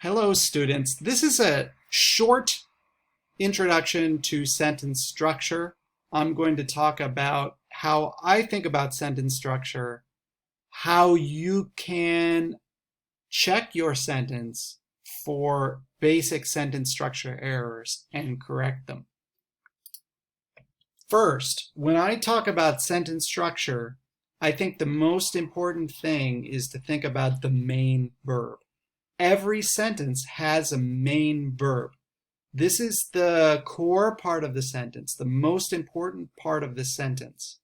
Hello, students. This is a short introduction to sentence structure. I'm going to talk about how I think about sentence structure, how you can check your sentence for basic sentence structure errors and correct them. First, when I talk about sentence structure, I think the most important thing is to think about the main verb. Every sentence has a main verb. This is the core part of the sentence, the most important part of the sentence.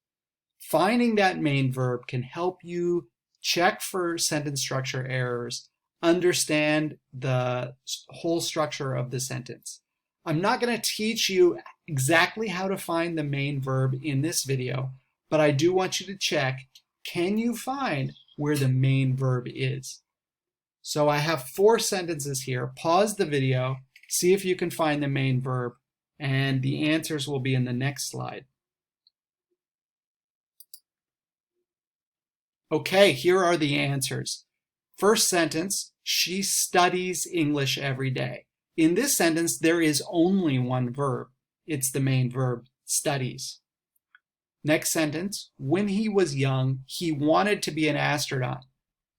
Finding that main verb can help you check for sentence structure errors, understand the whole structure of the sentence. I'm not going to teach you exactly how to find the main verb in this video, but I do want you to check, can you find where the main verb is? So I have 4 sentences here. Pause the video, see if you can find the main verb, and the answers will be in the next slide. Okay, here are the answers. First sentence, she studies English every day. In this sentence, there is only one verb. It's the main verb, studies. Next sentence, when he was young, he wanted to be an astronaut.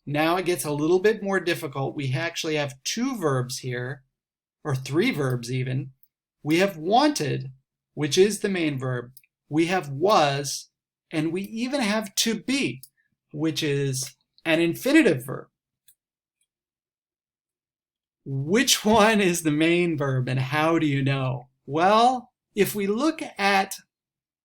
Now it gets a little bit more difficult. We actually have 2 verbs here, or 3 verbs even. We have wanted, which is the main verb. We have was, and we even have to be, which is an infinitive verb. Which one is the main verb and how do you know? Well, if we look at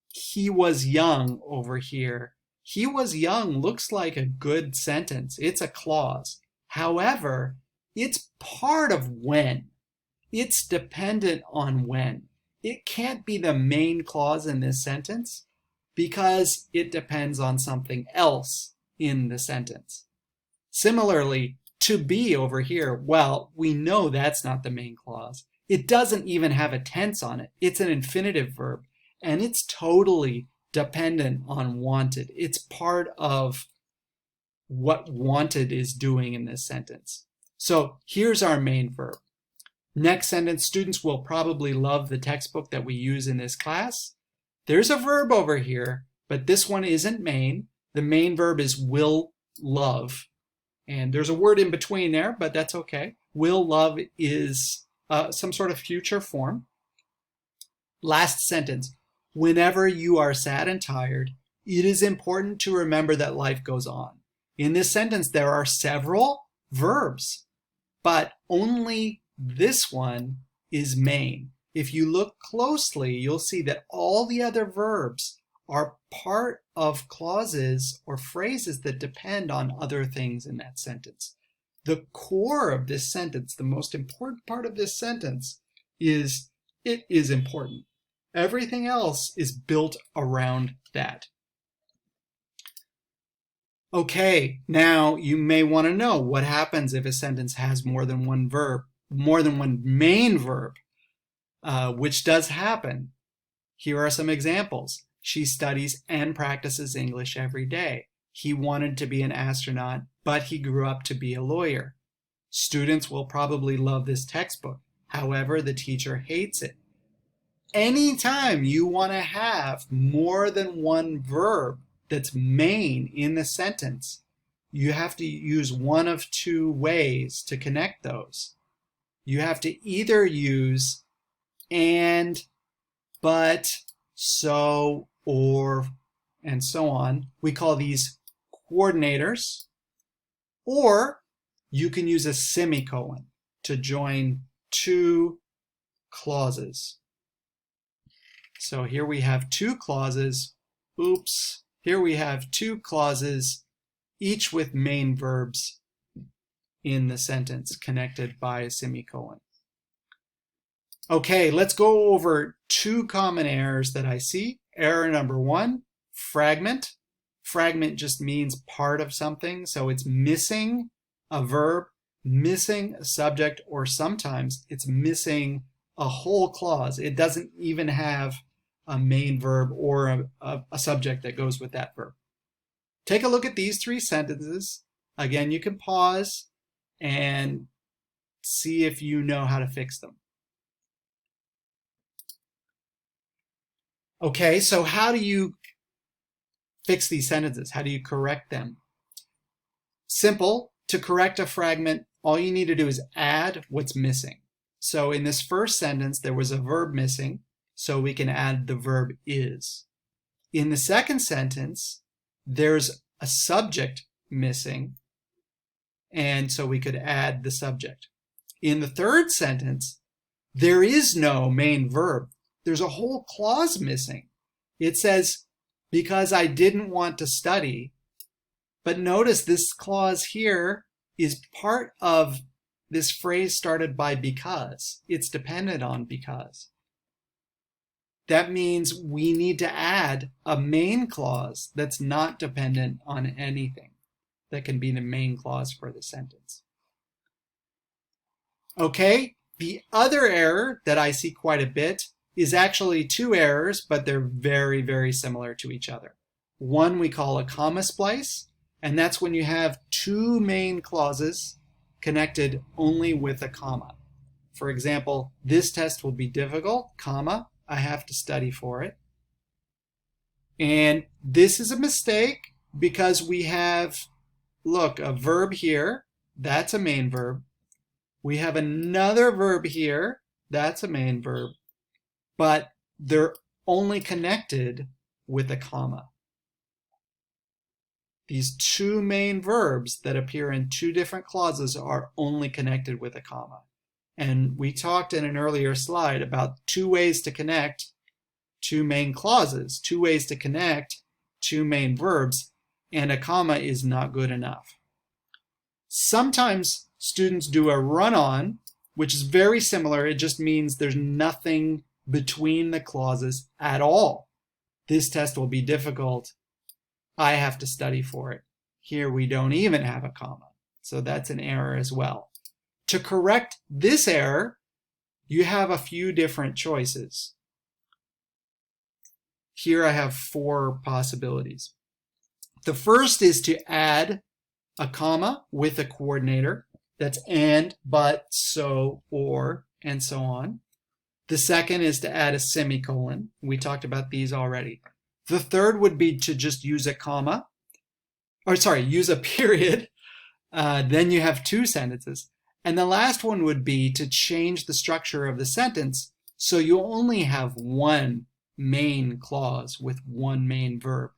he was young over here, he was young looks like a good sentence. It's a clause. However, it's part of when. It's dependent on when. It can't be the main clause in this sentence because it depends on something else in the sentence. Similarly, to be over here, well, we know that's not the main clause. It doesn't even have a tense on it. It's an infinitive verb, and it's totally dependent on wanted. It's part of what wanted is doing in this sentence. So here's our main verb. Next sentence, students will probably love the textbook that we use in this class. There's a verb over here, but this one isn't main. The main verb is will love. And there's a word in between there, but that's okay. Will love is some sort of future form. Last sentence. Whenever you are sad and tired, it is important to remember that life goes on. In this sentence, there are several verbs, but only this one is main. If you look closely, you'll see that all the other verbs are part of clauses or phrases that depend on other things in that sentence. The core of this sentence, the most important part of this sentence, is it is important. Everything else is built around that. Okay, now you may want to know what happens if a sentence has more than one verb, more than one main verb, which does happen. Here are some examples. She studies and practices English every day. He wanted to be an astronaut, but he grew up to be a lawyer. Students will probably love this textbook. However, the teacher hates it. Anytime you want to have more than one verb that's main in the sentence, you have to use one of 2 ways to connect those. You have to either use and, but, so, or, and so on. We call these coordinators. Or you can use a semicolon to join 2 clauses. So here we have 2 clauses. Oops. Here we have 2 clauses, each with main verbs in the sentence connected by a semicolon. Okay, let's go over 2 common errors that I see. Error number 1, fragment. Fragment just means part of something, so it's missing a verb, missing a subject, or sometimes it's missing a whole clause. It doesn't even have a main verb or a subject that goes with that verb. Take a look at these 3 sentences. Again, you can pause and see if you know how to fix them. Okay, so how do you fix these sentences? How do you correct them? Simple. To correct a fragment, all you need to do is add what's missing. So in this first sentence, there was a verb missing, so we can add the verb is. In the second sentence, there's a subject missing, and so we could add the subject. In the third sentence, there is no main verb. There's a whole clause missing. It says, because I didn't want to study. But notice this clause here is part of this phrase started by because. It's dependent on because. That means we need to add a main clause that's not dependent on anything. That can be the main clause for the sentence. Okay, the other error that I see quite a bit is actually two errors, but they're very, very similar to each other. One we call a comma splice, and that's when you have two main clauses connected only with a comma. For example, this test will be difficult, comma, I have to study for it. And this is a mistake because we have, look, a verb here, that's a main verb. We have another verb here, that's a main verb, but they're only connected with a comma. These two main verbs that appear in two different clauses are only connected with a comma. And we talked in an earlier slide about two ways to connect two main clauses, two ways to connect two main verbs, and a comma is not good enough. Sometimes students do a run-on, which is very similar. It just means there's nothing between the clauses at all. This test will be difficult. I have to study for it. Here we don't even have a comma. So that's an error as well. To correct this error, you have a few different choices. Here I have four possibilities. The first is to add a comma with a coordinator. That's and, but, so, or, and so on. The second is to add a semicolon. We talked about these already. The third would be to just use a comma, or sorry, use a period. Then you have two sentences. And the last one would be to change the structure of the sentence so you only have one main clause with one main verb.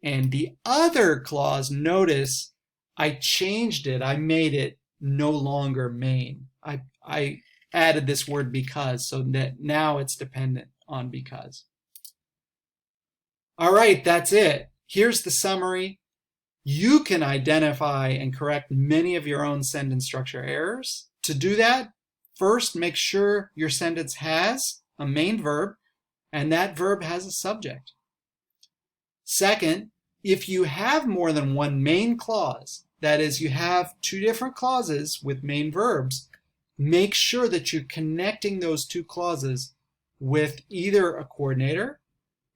And the other clause, notice, I changed it. I made it no longer main. I added this word because, so that now it's dependent on because. All right, that's it. Here's the summary. You can identify and correct many of your own sentence structure errors. To do that, first make sure your sentence has a main verb and that verb has a subject. Second, if you have more than one main clause, that is, you have two different clauses with main verbs, make sure that you're connecting those two clauses with either a coordinator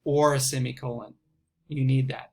or a semicolon. You need that.